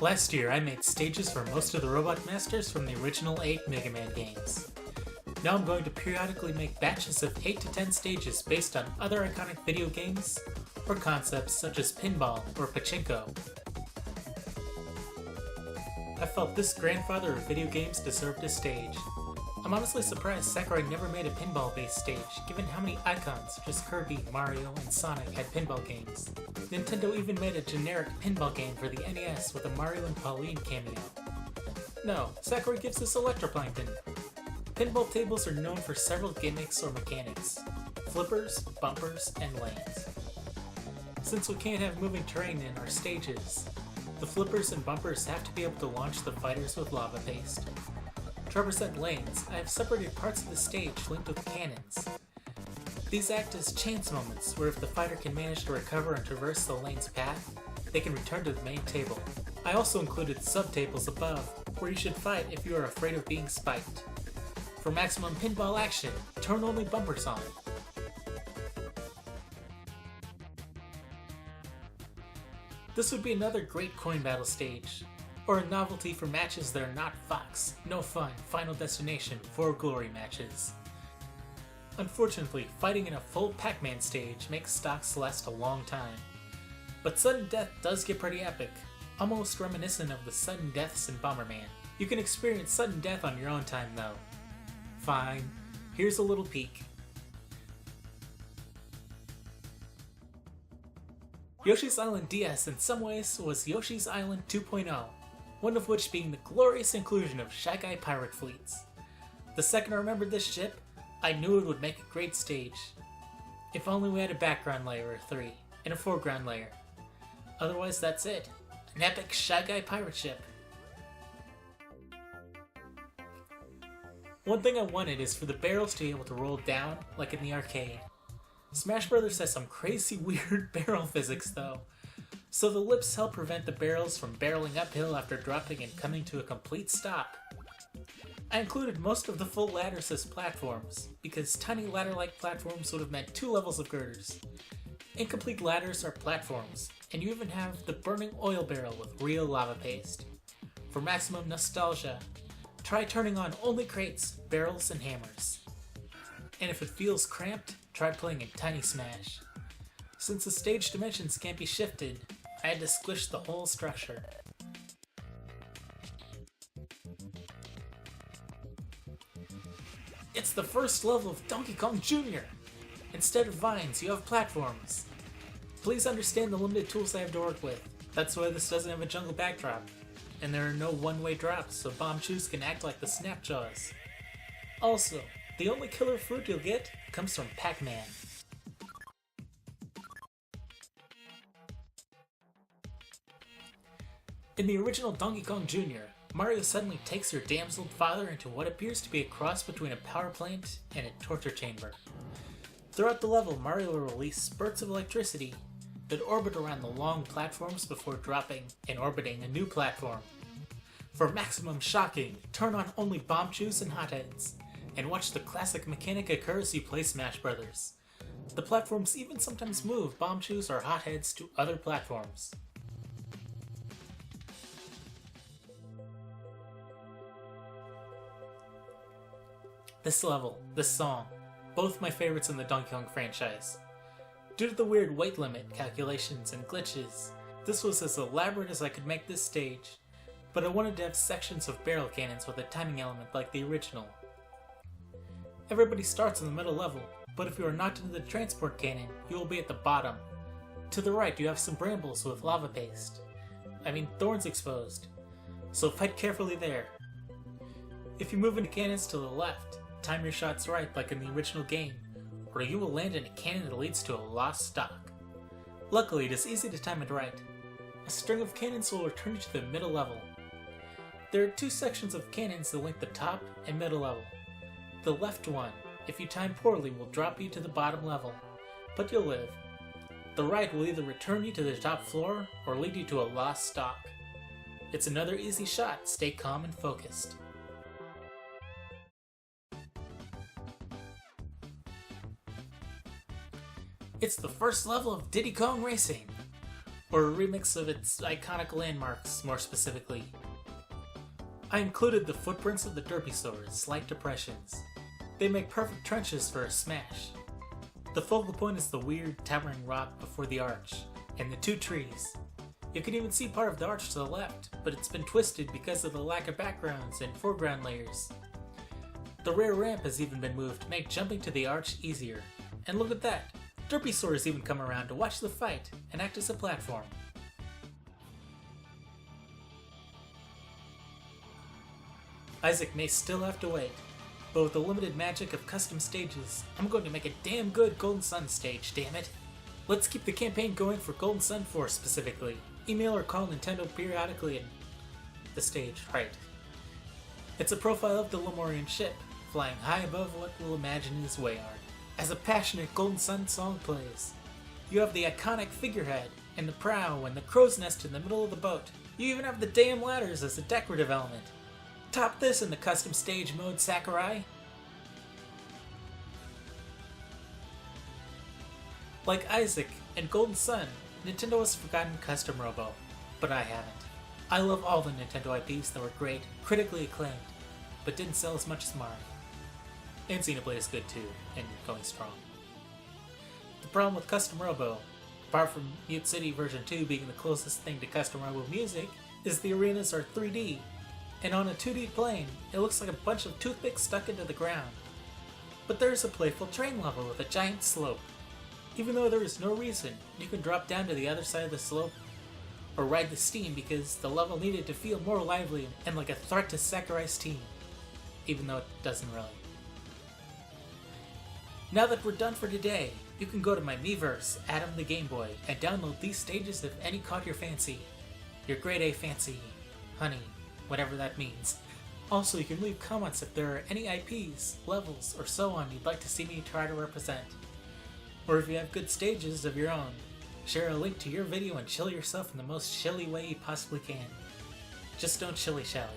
Last year, I made stages for most of the Robot Masters from the original 8 Mega Man games. Now I'm going to periodically make batches of 8 to 10 stages based on other iconic video games, or concepts such as Pinball or Pachinko. I felt this grandfather of video games deserved a stage. I'm honestly surprised Sakurai never made a pinball-based stage, given how many icons such as Kirby, Mario, and Sonic had pinball games. Nintendo even made a generic pinball game for the NES with a Mario and Pauline cameo. No, Sakurai gives us Electroplankton. Pinball tables are known for several gimmicks or mechanics: flippers, bumpers, and lanes. Since we can't have moving terrain in our stages, the flippers and bumpers have to be able to launch the fighters with lava paste. To represent lanes, I have separated parts of the stage linked with cannons. These act as chance moments where if the fighter can manage to recover and traverse the lane's path, they can return to the main table. I also included sub-tables above, where you should fight if you are afraid of being spiked. For maximum pinball action, turn only bumpers on. This would be another great coin battle stage, or a novelty for matches that are not Fox, No Fun, Final Destination, For Glory matches. Unfortunately, fighting in a full Pac-Man stage makes stocks last a long time. But sudden death does get pretty epic, almost reminiscent of the sudden deaths in Bomberman. You can experience sudden death on your own time though. Fine, here's a little peek. Yoshi's Island DS in some ways was Yoshi's Island 2.0, one of which being the glorious inclusion of Shy Guy pirate fleets. The second I remembered this ship, I knew it would make a great stage. If only we had a background layer or 3, and a foreground layer. Otherwise that's it, an epic Shy Guy pirate ship. One thing I wanted is for the barrels to be able to roll down like in the arcade. Smash Bros. Has some crazy weird barrel physics though, so the lips help prevent the barrels from barreling uphill after dropping and coming to a complete stop. I included most of the full ladders as platforms, because tiny ladder-like platforms would have meant 2 levels of girders. Incomplete ladders are platforms, and you even have the burning oil barrel with real lava paste. For maximum nostalgia, try turning on only crates, barrels, and hammers. And if it feels cramped, try playing in Tiny Smash. Since the stage dimensions can't be shifted, I had to squish the whole structure. It's the first level of Donkey Kong Jr. Instead of vines, you have platforms. Please understand the limited tools I have to work with. That's why this doesn't have a jungle backdrop. And there are no one-way drops, so bomb chews can act like the Snapjaws. Also, the only killer fruit you'll get comes from Pac-Man. In the original Donkey Kong Jr., Mario suddenly takes your damseled father into what appears to be a cross between a power plant and a torture chamber. Throughout the level, Mario will release spurts of electricity that orbit around the long platforms before dropping and orbiting a new platform. For maximum shocking, turn on only bomb chews and hotheads, and watch the classic mechanic occur as you play Smash Bros. The platforms even sometimes move bomb chews or hotheads to other platforms. This level, this song, both my favorites in the Donkey Kong franchise. Due to the weird weight limit calculations and glitches, this was as elaborate as I could make this stage, but I wanted to have sections of barrel cannons with a timing element like the original. Everybody starts in the middle level, but if you are knocked into the transport cannon, you will be at the bottom. To the right you have some brambles with lava paste. Thorns exposed, so fight carefully there. If you move into cannons to the left, time your shots right like in the original game, or you will land in a cannon that leads to a lost stock. Luckily, it is easy to time it right. A string of cannons will return you to the middle level. There are 2 sections of cannons that link the top and middle level. The left one, if you time poorly, will drop you to the bottom level, but you'll live. The right will either return you to the top floor or lead you to a lost stock. It's another easy shot, stay calm and focused. It's the first level of Diddy Kong Racing, or a remix of its iconic landmarks, more specifically. I included the footprints of the Derpysaurs, slight depressions. They make perfect trenches for a smash. The focal point is the weird, towering rock before the arch, and the two trees. You can even see part of the arch to the left, but it's been twisted because of the lack of backgrounds and foreground layers. The rear ramp has even been moved to make jumping to the arch easier. And look at that! Derpysaurs even come around to watch the fight and act as a platform. Isaac may still have to wait, but with the limited magic of custom stages, I'm going to make a damn good Golden Sun stage, damn it! Let's keep the campaign going for Golden Sun 4 specifically. Email or call Nintendo periodically and... the stage, right. It's a profile of the Lemurian ship, flying high above what we'll imagine is Wayard. As a passionate Golden Sun song plays, you have the iconic figurehead, and the prow, and the crow's nest in the middle of the boat. You even have the damn ladders as a decorative element. Top this in the custom stage mode, Sakurai! Like Isaac and Golden Sun, Nintendo has forgotten Custom Robo, but I haven't. I love all the Nintendo IPs that were great, critically acclaimed, but didn't sell as much as Mario. And Xenoblade is good too, and going strong. The problem with Custom Robo, apart from Mute City version 2 being the closest thing to Custom Robo music, is the arenas are 3D, and on a 2D plane, it looks like a bunch of toothpicks stuck into the ground. But there's a playful train level with a giant slope. Even though there is no reason, you can drop down to the other side of the slope, or ride the steam because the level needed to feel more lively and like a threat to Sakurai's team, even though it doesn't really. Now that we're done for today, you can go to my Miiverse, AdamTheGameBoy, and download these stages if any caught your fancy. Your grade A fancy, honey, whatever that means. Also, you can leave comments if there are any IPs, levels, or so on you'd like to see me try to represent. Or if you have good stages of your own, share a link to your video and chill yourself in the most chilly way you possibly can. Just don't shilly-shally.